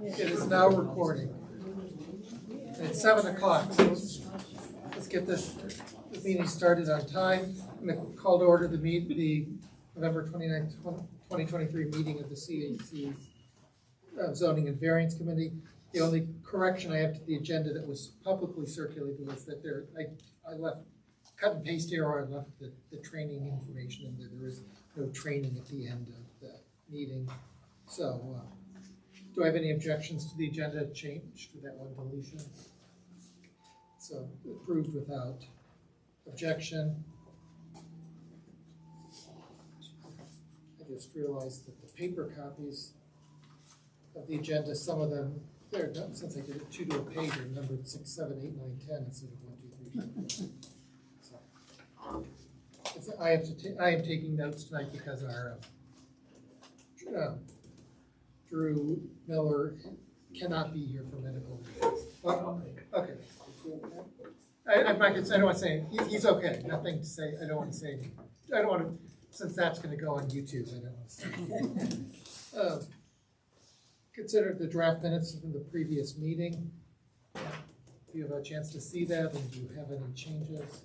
It is now recording. It's 7 o'clock, so let's get this meeting started on time. I'm going to call to order the November 29th, 2023 meeting of the CAC Zoning and Variance Committee. The only correction I have to the agenda that was publicly circulated was that I left, cut and paste error, I left the training information in there. There is no training at the end of the meeting. So, do I have any objections to the agenda change to that one deletion? So, approved without objection. I just realized that the paper copies of the agenda, some of them, they're done, since I did it 2 to a page, are numbered 6, 7, 8, 9, 10 instead of 1, 2, 3, 4. So, I am taking notes tonight because our Drew Miller cannot be here for medical reasons. Oh, okay. I don't want to say he's okay. Nothing to say. I don't want to say. I don't want to, since that's going to go on YouTube. I don't want to say. Consider the draft minutes from the previous meeting. Do you have a chance to see that, and do you have any changes?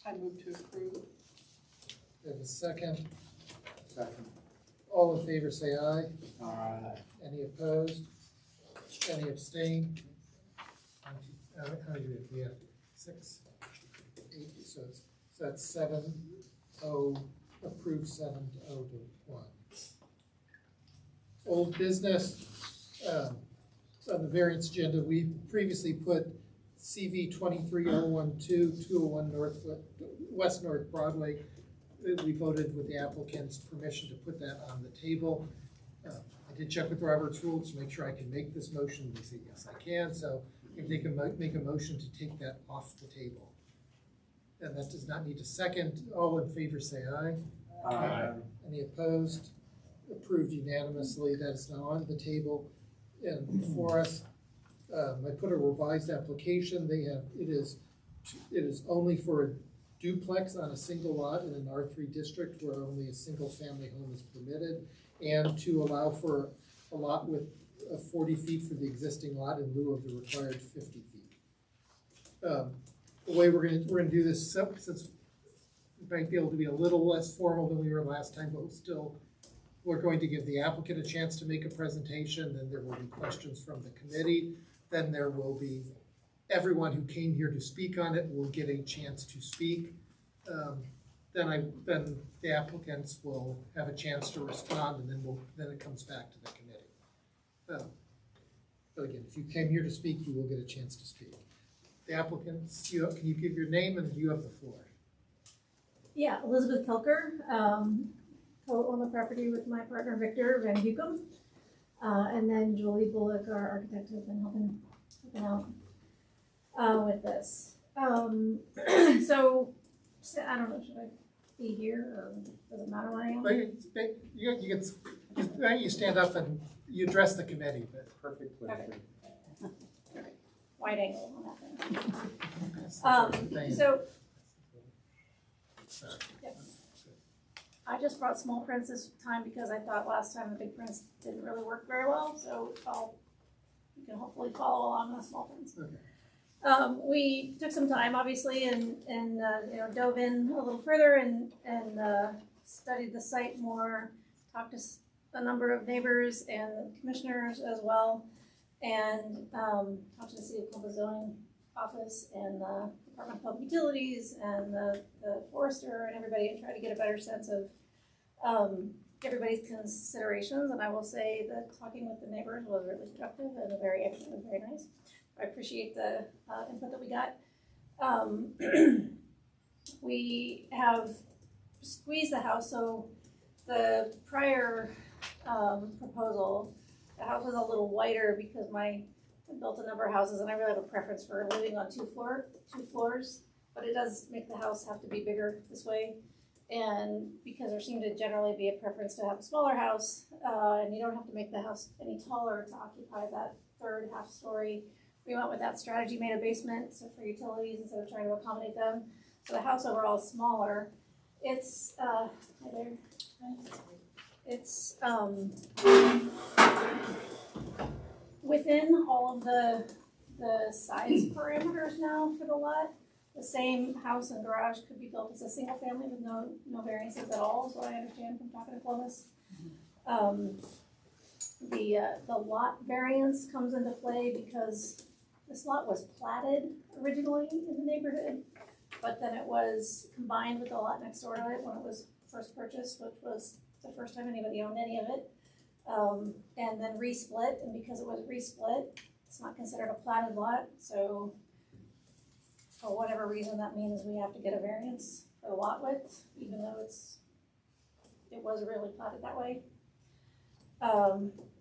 I move to approve. We have a second. Second. All in favor say aye. Aye. Any opposed? Any abstain? How do you, we have 6, 8, so that's 7-0, approved 7-0 to 1. Old business, on the variance agenda, we previously put CV 23012, 201 West North Broadway. We voted with the applicant's permission to put that on the table. I did check with Robert's rules to make sure I can make this motion. They say yes, I can. So if they can make a motion to take that off the table, and that does not need a second. All in favor say aye. Aye. Any opposed? Approved unanimously. That is now on the table and before us. I put a revised application. It is only for a duplex on a single lot in an R3 district where only a single family home is permitted, and to allow for a lot with 40 feet for the existing lot in lieu of the required 50 feet. The way we're gonna do this, since we might be able to be a little less formal than we were last time, but still, we're going to give the applicant a chance to make a presentation. Then there will be questions from the committee. Then there will be everyone who came here to speak on it will get a chance to speak. Then the applicants will have a chance to respond, and then it comes back to the committee. But again, if you came here to speak, you will get a chance to speak. The applicants, can you give your name, and you have the floor? Yeah, Elizabeth Kelker, co-own the property with my partner Victor Van Buchem, and then Julie Bullock, our architect, has been helping out with this. So I don't know, should I be here or does it matter where I am? You stand up and you address the committee. But Perfect. Okay. Wide angle on that thing. So yep. I just brought small prints this time because I thought last time the big prints didn't really work very well. So you can hopefully follow along with small prints. Okay. We took some time, obviously, and dove in a little further and studied the site more, talked to a number of neighbors and commissioners as well, and talked to the City of Columbus Zoning Office and the Department of Public Utilities and the forester and everybody, and try to get a better sense of everybody's considerations. And I will say that talking with the neighbors was really productive and very nice. I appreciate the input that we got. We have squeezed the house, so the prior proposal, the house was a little wider because I built a number of houses and I really have a preference for living on two floors, but it does make the house have to be bigger this way. And because there seemed to generally be a preference to have a smaller house, and you don't have to make the house any taller to occupy that third half story. We went with that strategy, made a basement so for utilities instead of trying to accommodate them. So the house overall is smaller. It's it's, within all of the size parameters now for the lot. The same house and garage could be built as a single family with no variances at all, is what I understand from talking to Clovis. The lot variance comes into play because this lot was platted originally in the neighborhood, but then it was combined with the lot next door to it when it was first purchased, which was the first time anybody owned any of it. And then resplit, and because it was resplit, it's not considered a platted lot, so for whatever reason, that means we have to get a variance for the lot width, even though it was really platted that way.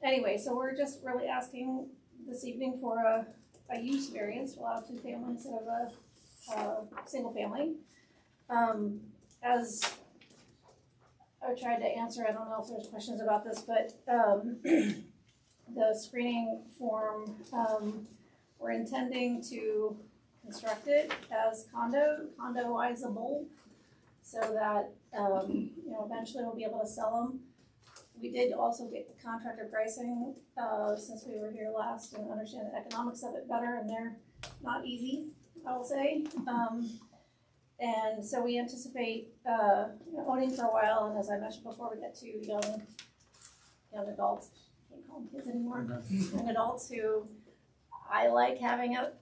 Anyway, so we're just really asking this evening for a use variance to allow two families instead of a single family. As I tried to answer, I don't know if there's questions about this, but the screening form, we're intending to construct it as condoizable, so that eventually we'll be able to sell them. We did also get the contractor pricing since we were here last and understand the economics of it better, and they're not easy, I will say. And so we anticipate owning for a while, and as I mentioned before, we got two young adults, can't call them kids anymore, young adults who I like having a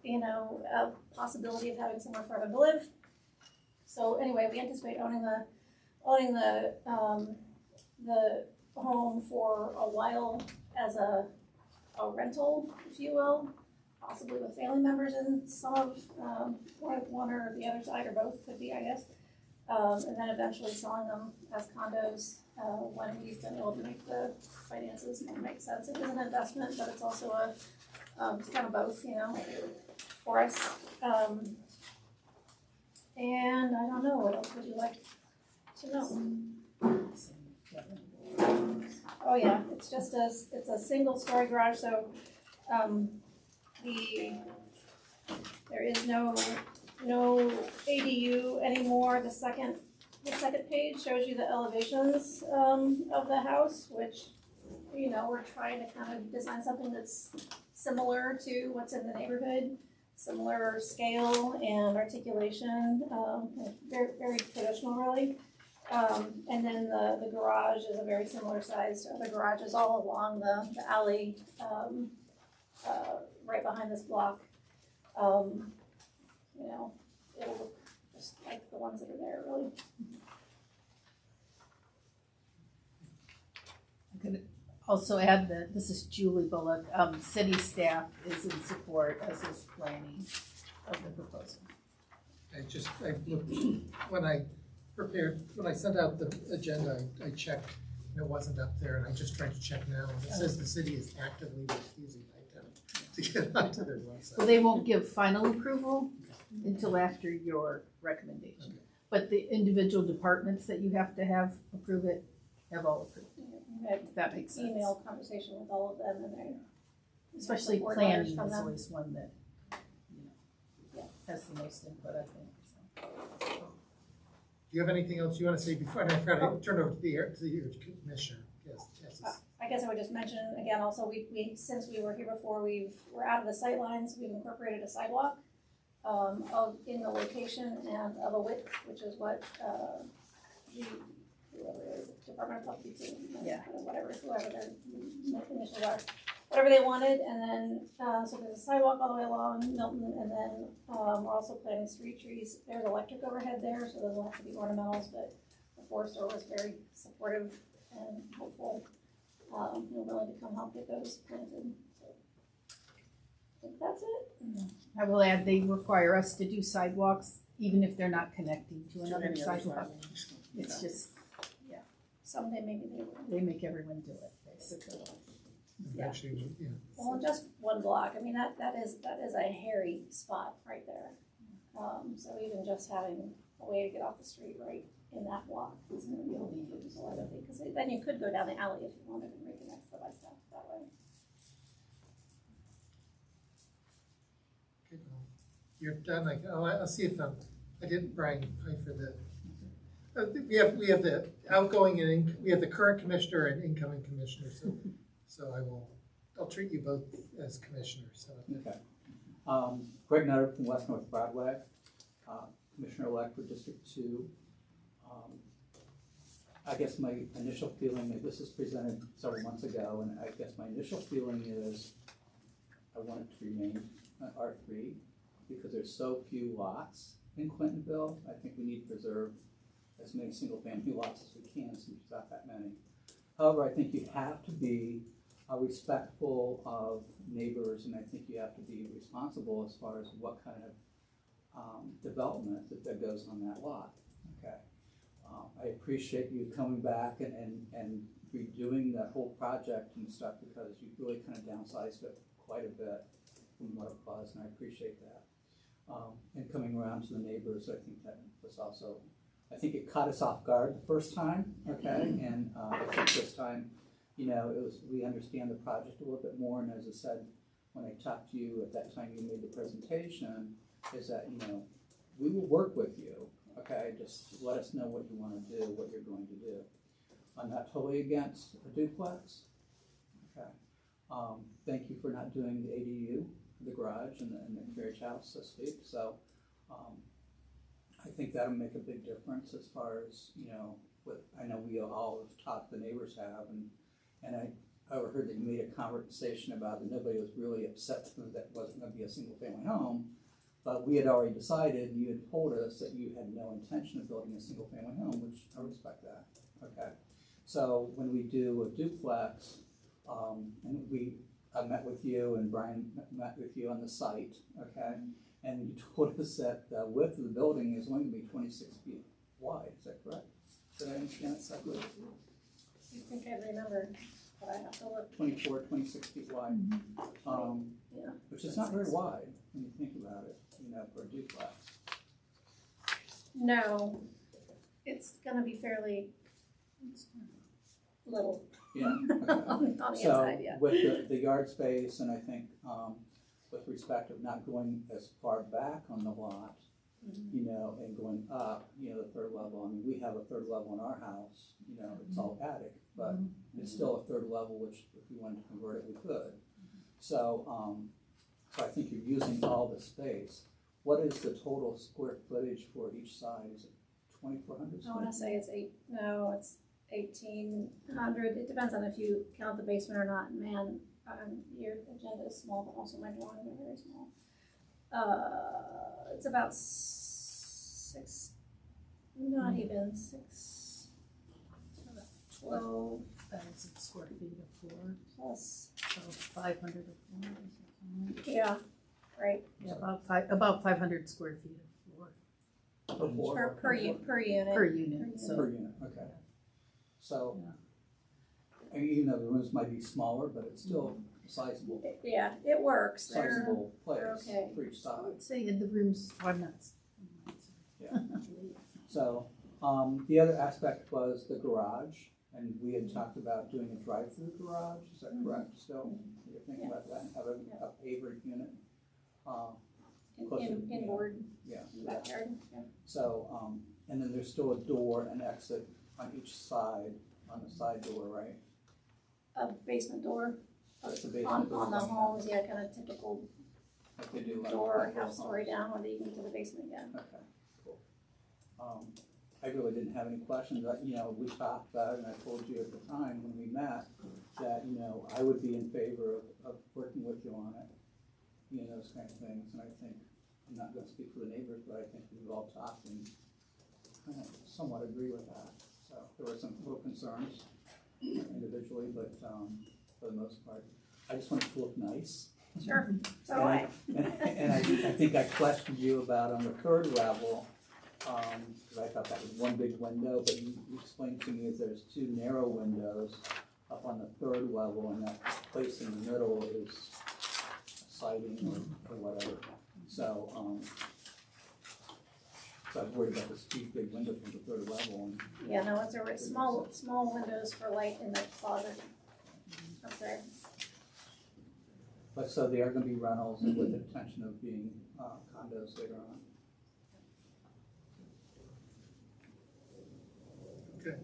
possibility of having somewhere for them to live. So anyway, we anticipate owning the home for a while as a rental, if you will, possibly with family members and some of one or the other side, or both could be, I guess. And then eventually selling them as condos when we've been able to make the finances make sense. It is an investment, but it's also it's kind of both, for us. And I don't know, what else would you like to know? Oh yeah, it's just it's a single story garage, so there is no ADU anymore. The second page shows you the elevations of the house, which we're trying to kind of design something that's similar to what's in the neighborhood, similar scale and articulation, very, very traditional really. And then the garage is a very similar size to other garages all along the alley, right behind this block. It'll look just like the ones that are there, really. I'm gonna also add that this is Julie Bullock. City staff is in support, as is planning of the proposal. I looked, when I sent out the agenda, I checked, and it wasn't up there, and I just tried to check now, and it says the city is actively refusing to get onto their website. Well, they won't give final approval until after your recommendation. Okay. But the individual departments that you have to have approve it have all approved. If that makes sense. Email conversation with all of them, and they Especially support planning letters is from them. always one that has the most input, I think. So. Do you have anything else you want to say before? And I forgot to turn over to the commissioner. Yes. I guess I would just mention again. Also, we since we were here before, we're out of the sight lines. We've incorporated a sidewalk in the location and of a width, which is what whoever it is, Department of Public Safety, whoever their initials are, whatever they wanted. And then so there's a sidewalk all the way along Milton, and then we're also planting street trees. There's electric overhead there, so those will have to be ornamentals. But the forester was very supportive and hopeful, willing to come help get those planted. So I think that's it. I will add, they require us to do sidewalks even if they're not connecting to another sidewalk. It's just, Someday maybe they will. they make everyone do it, basically. Eventually, yeah. Well, just one block. I mean, that is a hairy spot right there. So even just having a way to get off the street right in that block is going to be a little useful, I don't think, because then you could go down the alley if you wanted and reconnect the bike path that way. Okay, well, you're done. I'll see if I didn't Brian Pfeiffer I think we have the outgoing and we have the current commissioner and incoming commissioner, so I'll treat you both as commissioners, so. Okay. Greg Nutter from West North Broadway, Commissioner-elect for District 2. I guess my initial feeling, this was presented several months ago, and I guess my initial feeling is I want it to remain an R3 because there's so few lots in Clintonville. I think we need to preserve as many single-family lots as we can since there's not that many. However, I think you have to be respectful of neighbors, and I think you have to be responsible as far as what kind of development that goes on that lot. Okay. I appreciate you coming back and redoing that whole project and stuff because you really kind of downsized it quite a bit from what it was, and I appreciate that. And coming around to the neighbors, I think that was also, I think it caught us off guard the first time, okay? And I think this time, you know, we understand the project a little bit more, and as I said, when I talked to you at that time you made the presentation, is that, you know, we will work with you, okay? Just let us know what you want to do, what you're going to do. I'm not totally against a duplex, okay? Thank you for not doing the ADU, the garage, and the carriage house, so to speak. So I think that'll make a big difference as far as, you know, what I know we all have talked, the neighbors have, and I overheard that you made a conversation about that nobody was really upset that wasn't going to be a single family home, but we had already decided, you had told us that you had no intention of building a single family home, which I respect that, okay? So when we do a duplex, and I met with you and Brian met with you on the site, okay? And you told us that the width of the building is only going to be 26 feet wide, is that correct? Did I understand that correctly? I think I remember, but I have to look. 24, 26 feet wide, Yeah. which is not very wide when you think about it, you know, for a duplex. No, it's gonna be fairly little Yeah. on the So inside, yeah. with the yard space, and I think with respect of not going as far back on the lot, you know, and going up, you know, the third level. I mean, we have a third level in our house, you know, it's all attic, but it's still a third level, which if we wanted to convert it, we could. So, so I think you're using all the space. What is the total square footage for each side? Is it 2,400 I square? wanna say it's 1,800. It depends on if you count the basement or not. Man, your agenda is small, but also my drawings are very small. It's about not even 12 square feet of floor, plus, so 500 a floor or something. yeah, right, Yeah, about 500 square feet of floor Before? per unit. per unit, so. Per unit, okay. So, I mean, even though the rooms might be smaller, but it's still sizable, Yeah, it works. sizable place okay. for each I side. would say in the rooms, I'm not. Yeah. So, the other aspect was the garage, and we had talked about doing a drive-through garage, is that correct still? You're thinking about that, and have a pavered unit? Closer, Inboard, Yeah. backyard, yeah. So, and then there's still a door and exit on each side, on the side door, right? A basement door. That's the basement door On the going homes, yeah, kind of typical Like they do. door, like half story homes. down, when they get to the basement again. Okay, cool. I really didn't have any questions, you know, we talked about it, and I told you at the time when we met, that, you know, I would be in favor of working with you on it, you know, those kind of things, and I think, I'm not gonna speak for the neighbors, but I think we've all talked and kind of somewhat agree with that. So, there were some little concerns individually, but, for the most part, I just want it to look nice. Sure, so do And I. And I think I questioned you about on the third level, because I thought that was one big window, but you explained to me that there's two narrow windows up on the third level, and that place in the middle is siding or whatever. So, so I was worried about this huge big window from the third level. And Yeah, no, it's a small windows for light in the closet up there. But so they are gonna be rentals with the intention of being condos later on. Okay,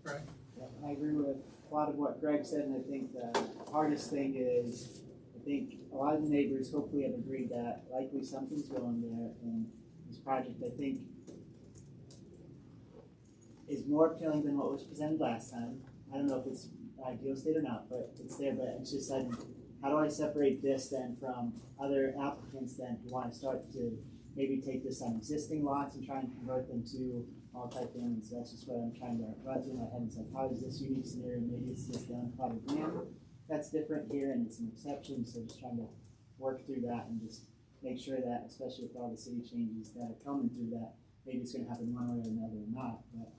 right. Yeah, I agree with a lot of what Greg said, and I think the hardest thing is, I think a lot of the neighbors hopefully have agreed that likely something's going there, and this project, I think, is more appealing than what was presented last time. I don't know if it's ideal state or not, but it's there, but it's just like, how do I separate this then from other applicants then who want to start to maybe take this on existing lots and try and convert them to multi-family? So that's just what I'm trying to run through my head. It's like, how is this unique scenario? Maybe it's just the unplotted land that's different here and it's an exception. So just trying to work through that and just make sure that, especially with all the city changes that are coming through, that maybe it's going to happen one way or another or not. But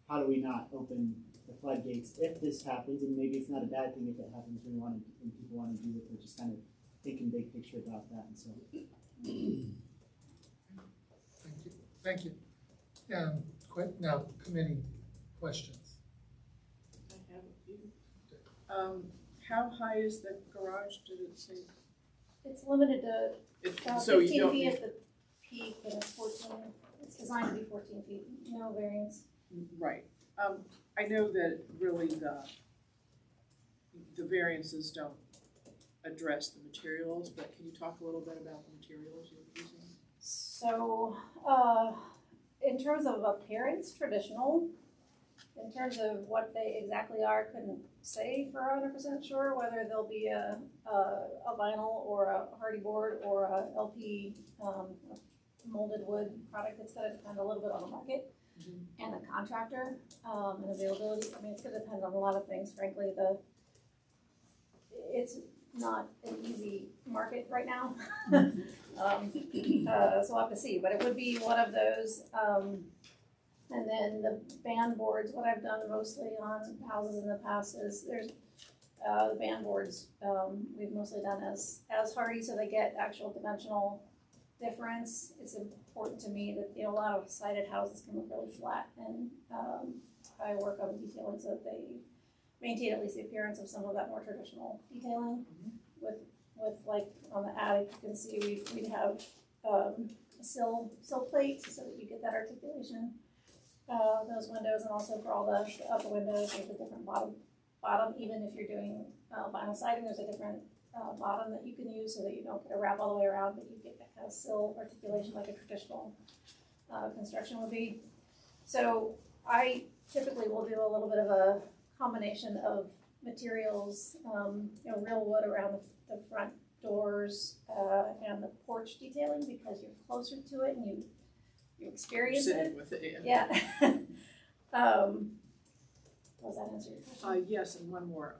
how do we not open the floodgates if this happens? And maybe it's not a bad thing if it happens when people want to do it. We're just kind of thinking big picture about that. And so, Thank you. Now, committee questions. I have a few. How high is the garage, did it say? It's limited to So you 15 don't feet need, at the peak, and it's 14, it's designed to be 14 feet, no variance. right. I know that really the variances don't address the materials, but can you talk a little bit about the materials you're using? So, in terms of appearance, traditional. In terms of what they exactly are, couldn't say for 100% sure whether there'll be a vinyl or a hardy board or a LP molded wood product. It's gonna depend a little bit on the market and the contractor and availability. I mean, it's gonna depend on a lot of things, frankly. It's not an easy market right now. So we'll have to see, but it would be one of those. And then the band boards, what I've done mostly on houses in the past is there's the band boards, we've mostly done as hardy, so they get actual dimensional difference. It's important to me that, a lot of sided houses can look really flat, and I work on detailing so that they maintain at least the appearance of some of that more traditional detailing. With like on the attic, you can see we'd have a sill plate so that you get that articulation. Those windows, and also for all the upper windows, there's a different bottom. Even if you're doing vinyl siding, there's a different bottom that you can use so that you don't get a wrap all the way around, but you get that kind of sill articulation like a traditional construction would be. So I typically will do a little bit of a combination of materials, real wood around the front doors and the porch detailing, because you're closer to it and you experience it. Sitting with it, Yeah. Does that answer your question? Yes, and one more.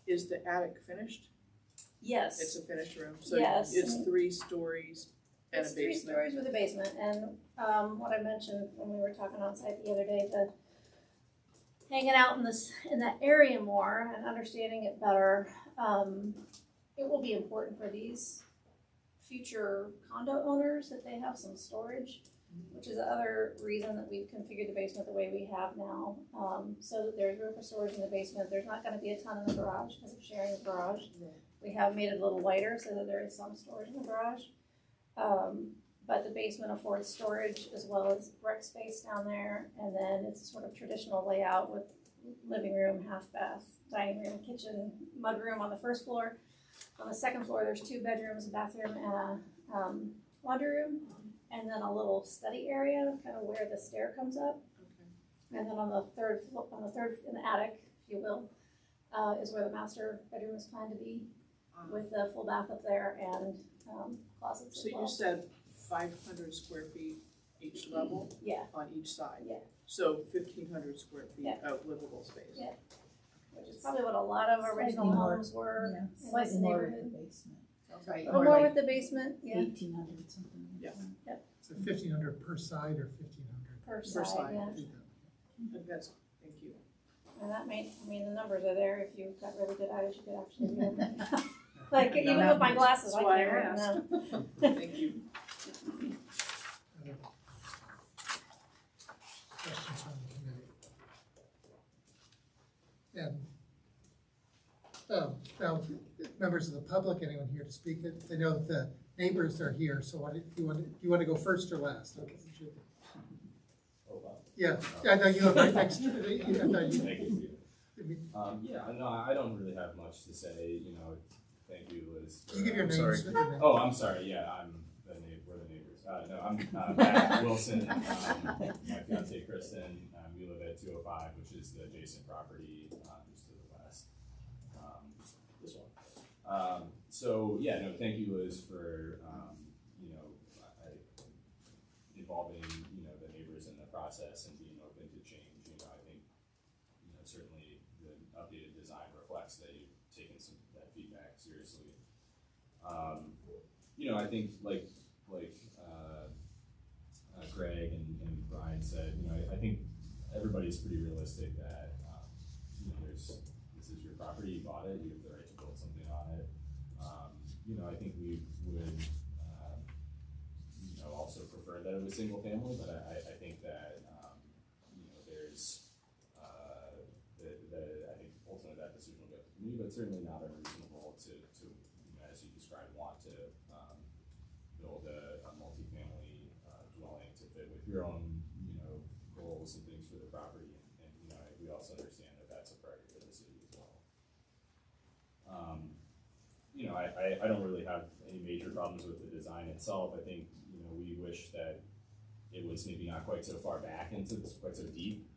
Is the attic finished? Yes. It's a finished room, so Yes. it's 3 stories and a It's 3 basement. stories with a basement, and what I mentioned when we were talking on site the other day, the hanging out in that area more and understanding it better, it will be important for these future condo owners that they have some storage, which is the other reason that we've configured the basement the way we have now, so that there's room for storage in the basement. There's not going to be a ton in the garage because of sharing the garage. We have made it a little wider so that there is some storage in the garage, but the basement affords storage as well as rec space down there, and then it's a sort of traditional layout with living room, half bath, dining room, kitchen, mudroom on the first floor. On the second floor, there's 2 bedrooms, a bathroom, and a laundry room, and then a little study area, kind of where the stair comes up. Okay. And then on the third in the attic, if you will, is where the master bedroom is planned to be, with a full bath up there and closets So as well. you said 500 square feet each level? Yeah. On each side? Yeah. So 1,500 square feet Yeah. of livable space? Yeah. Which is probably what a lot of original Slightly more, homes were in this Slightly more with the neighborhood. basement. A little more like with the basement, yeah, 1,800 something. like Yeah. that. So 1,500 per side or 1,500? per Per side, side. yeah. That's, thank you. And that may, the numbers are there. If you've got really good eyes, you could actually read them. Like, even No, with my glasses, I that's why can't I read them now. Thank you. Questions from the committee? And now, members of the public, anyone here to speak? I know that the neighbors are here, so what, do you want to go first or last? Okay. Yeah, I thought you were right next to it. I thought you. Thank you. Yeah, no, I don't really have much to say, thank you, Liz. You give your I'm names. sorry. with your name. Oh, I'm sorry, yeah, we're the neighbors. No, I'm Matt Wilson, my fiance Kristen, we live at 205, which is the adjacent property, just to the west. This one. So, yeah, no, thank you, Liz, for, involving, the neighbors in the process and being open to change. I think, certainly the updated design reflects that you've taken that feedback seriously. I think like Greg and Brian said, I think everybody's pretty realistic that, this is your property, you bought it, you have the right to build something on it. I think we would, also prefer that it was single family, but I think that, there's, I think ultimately that decision will go to me, but certainly not unreasonable to as you described, want to build a multifamily dwelling to fit with your own, goals and things for the property. And we also understand that that's a priority for the city as well. I don't really have any major problems with the design itself. I think, we wish that it was maybe not quite so far back into this, quite so deep.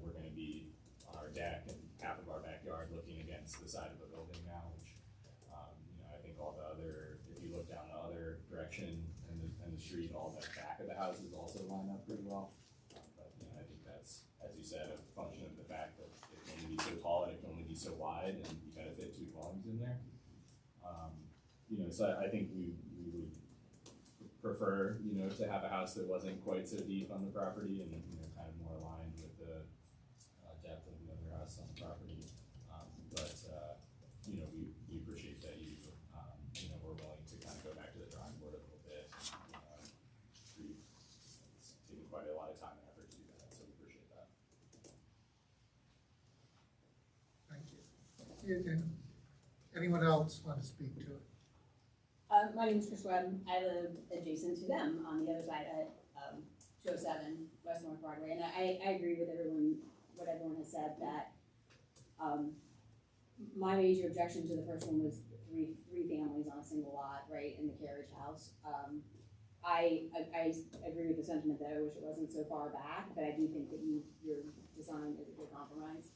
We're going to be on our deck and half of our backyard looking against the side of the building now, which, I think all the other, if you look down the other direction and the street, all the back of the houses also line up pretty well. But, I think that's, as you said, a function of the fact that it can only be so tall and it can only be so wide, and you gotta fit two dwellings in there. So I think we would prefer, to have a house that wasn't quite so deep on the property and, kind of more aligned with the depth of the other house on the property. But we appreciate that you, we're willing to kind of go back to the drawing board a little bit. It's taken quite a lot of time and effort to do that, so we appreciate that. Thank you. Anyone else want to speak to it? My name is Chris Webb. I live adjacent to them on the other side at 207 West North Broadway, and I agree with what everyone has said, that my major objection to the first one was three families on a single lot, right, in the carriage house. I agree with the sentiment that I wish it wasn't so far back, but I do think that your design is a good compromise.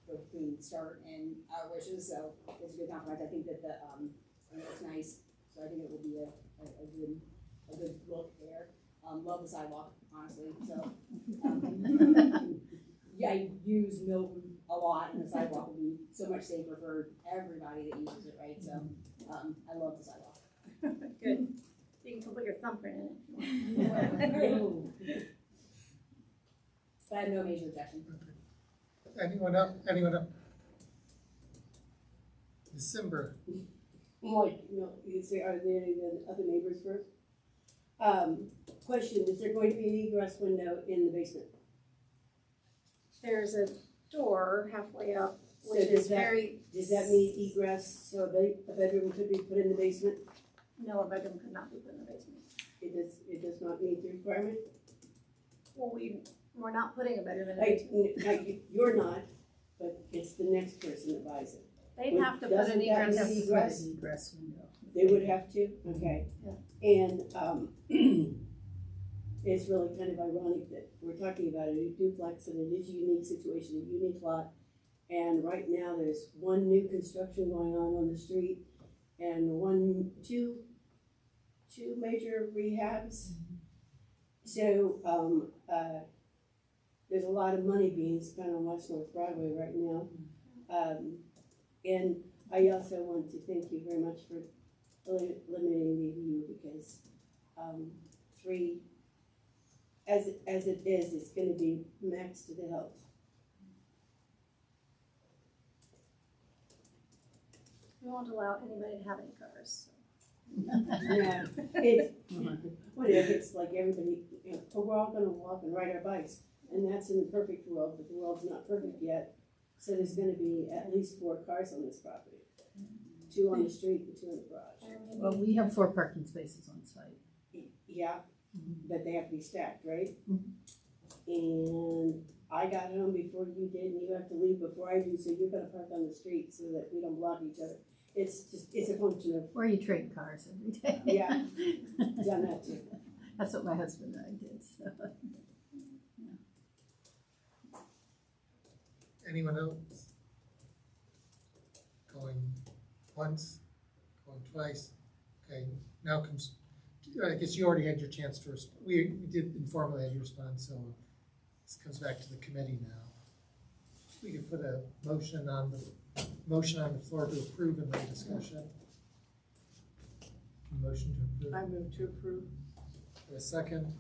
Between start and our wishes, so it's a good compromise. I think that it's nice, so I think it will be a good look there. Love the sidewalk, honestly. So yeah, I use Milton a lot, and the sidewalk will be so much safer for everybody that uses it, right? So I love the sidewalk. Good. You can put your thumbprint in it. But I have no major objection. Anyone else? December. Like, you say, are there even other neighbors first? Question, is there going to be an egress window in the basement? There's a door halfway up, So which is very. Does that mean egress, so a bedroom could be put in the basement? No, a bedroom could not be put in the basement. It does not meet the requirement? Well, we're not putting a bedroom in the basement. Like, you're not, but it's the next person that buys it. They'd have to put Doesn't an that egress. mean egress? Egress window. They would have to, okay. Yeah. And it's really kind of ironic that we're talking about a duplex and it is a unique situation, a unique lot. And right now there's one new construction going on the street and two major rehabs. So there's a lot of money being spent on West North Broadway right now. And I also want to thank you very much for limiting the view, because 3, as it is, it's going to be max to the hilt. We won't allow anybody to have any cars. Yeah, it's whatever. It's like everybody. We're all going to walk and ride our bikes, and that's in the perfect world. But the world's not perfect yet, so there's going to be at least 4 cars on this property. 2 on the street and 2 in the garage. Well, we have 4 parking spaces on site. Yeah, that they have to be stacked, right? Mhm. And I got home before you did, and you have to leave before I do, so you're gonna park on the street so that we don't block each other. It's just, it's a function of, Or you trade cars every day. Yeah. done that too. That's what my husband and I did, so. Anyone else? Going once, going twice, okay, now comes, I guess you already had your chance to we did informally have your response, so this comes back to the committee now. We could put a motion on the floor to approve in the discussion. Motion to approve. I move to approve. A second?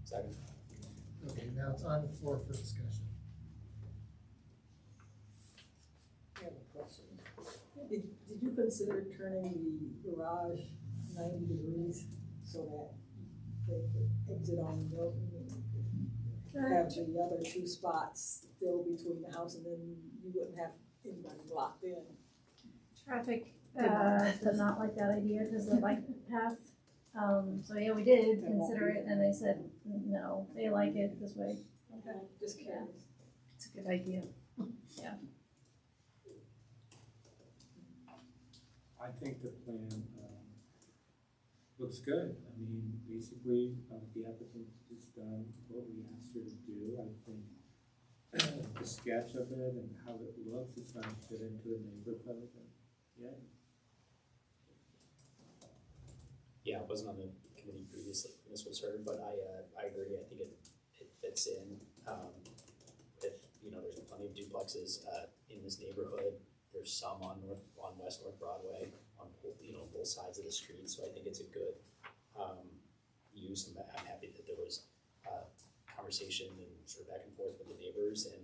Second. Okay, now it's on the floor for discussion. I have a question. Did you consider turning the garage 90 degrees so that they could exit on the building and have the other two spots still between the house, and then you wouldn't have anybody blocked in? Traffic, does not like that idea because of the bike path. So yeah, we did consider it and they said, no, they like it this way. Okay, just curious. It's a good idea. I think the plan looks good. I mean, basically, the applicant has done what we asked her to do. I think the sketch of it and how it looks, it's going to fit into the neighborhood. Yeah. Yeah, I wasn't on the committee previously when this was heard, but I agree. I think it fits in with, there's plenty of duplexes in this neighborhood. There's some on West North Broadway on both sides of the street, so I think it's a good use. I'm happy that there was conversation and sort of back and forth with the neighbors, and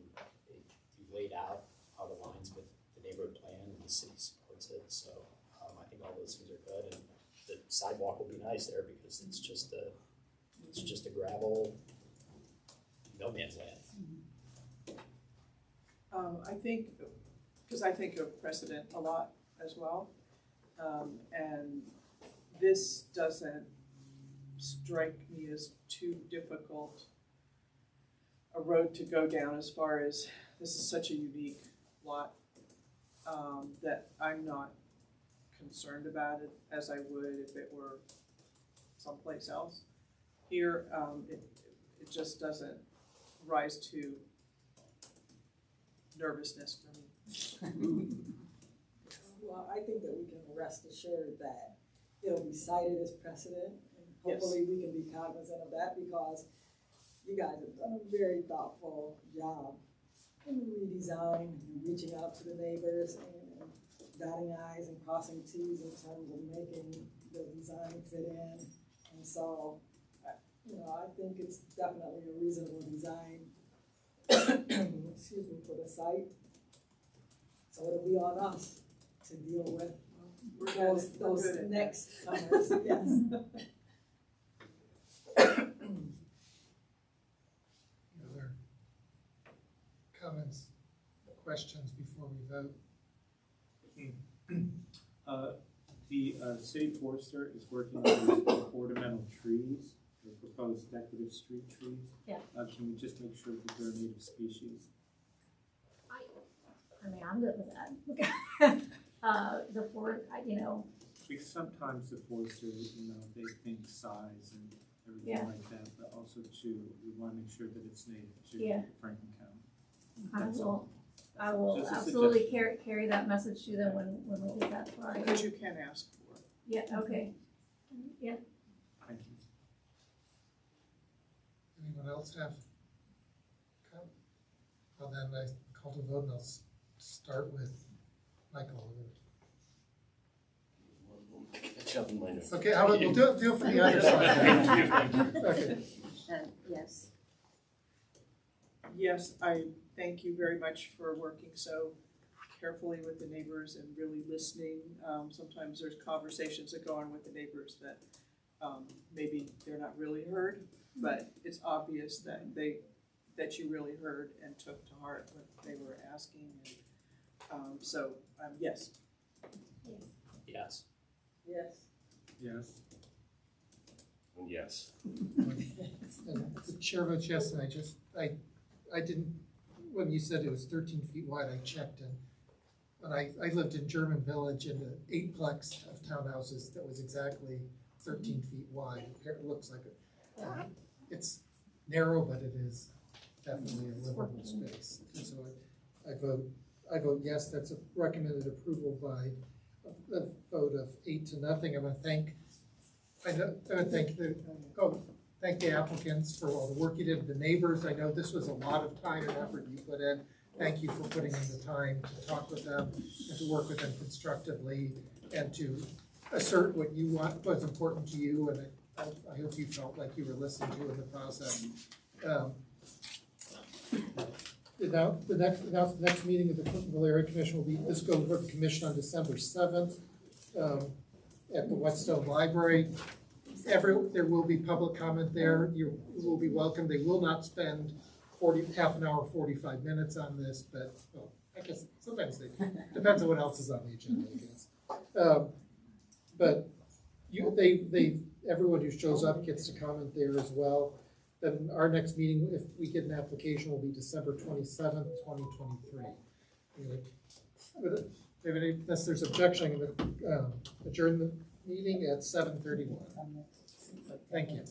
you laid out how the lines with the neighborhood plan and the city supports it. So I think all those things are good, and the sidewalk will be nice there because it's just a gravel no man's land. I think of precedent a lot as well. And this doesn't strike me as too difficult a road to go down as far as this is such a unique lot that I'm not concerned about it as I would if it were someplace else. Here, it just doesn't rise to nervousness for me. Well, I think that we can rest assured that it'll be cited as precedent, and hopefully we can be cognizant of that because you guys have done a very thoughtful job in redesign and reaching out to the neighbors and dotting i's and crossing t's in terms of making the design fit in. And so, I think it's definitely a reasonable design, excuse me, for the site. So it'll be on us to deal with those next comers, yes. Other comments, questions before we vote? The city forester is working on ornamental trees, the proposed decorative street trees. Yeah. Can we just make sure that they're native species? I mean, I'm good with that. Because sometimes the foresters, they think size and everything Yeah. like that, but also too, we want to make sure that it's native to Yeah. Franklin County. I will Just a absolutely carry that message to them when we get that far. Because you can ask for it. Yeah, okay. Yeah. Thank you. Anyone else have comment? Well, then I call to vote and I'll start with Michael. Okay, we'll do it for the other side. Okay. Yes. Yes, I thank you very much for working so carefully with the neighbors and really listening. Sometimes there's conversations that go on with the neighbors that maybe they're not really heard, but it's obvious that you really heard and took to heart what they were asking. And, yes. Yes. Yes. Yes. Yes. And the chair votes yes, and I didn't, when you said it was 13 feet wide, I checked, and I lived in German Village in an 8-plex of townhouses that was exactly 13 feet wide. It looks like it. It's narrow, but it is definitely a livable space. And so I vote yes. That's a recommended approval by a vote of 8-0. Thank the applicants for all the work you did, the neighbors. I know this was a lot of time and effort you put in. Thank you for putting in the time to talk with them and to work with them constructively and to assert what you want, what's important to you, and I hope you felt like you were listened to in the process. The next meeting of the Clintonville Area Commission will be, this will go to the commission on December 7th at the Whetstone Library. There will be public comment there. You will be welcome. They will not spend half an hour, 45 minutes on this, but well, I guess sometimes they do. Depends on what else is on the agenda, I guess. But everyone who shows up gets to comment there as well. Then our next meeting, if we get an application, will be December 27th, 2023. Unless there's objection, I'm going to adjourn the meeting at 7:31. Thank you.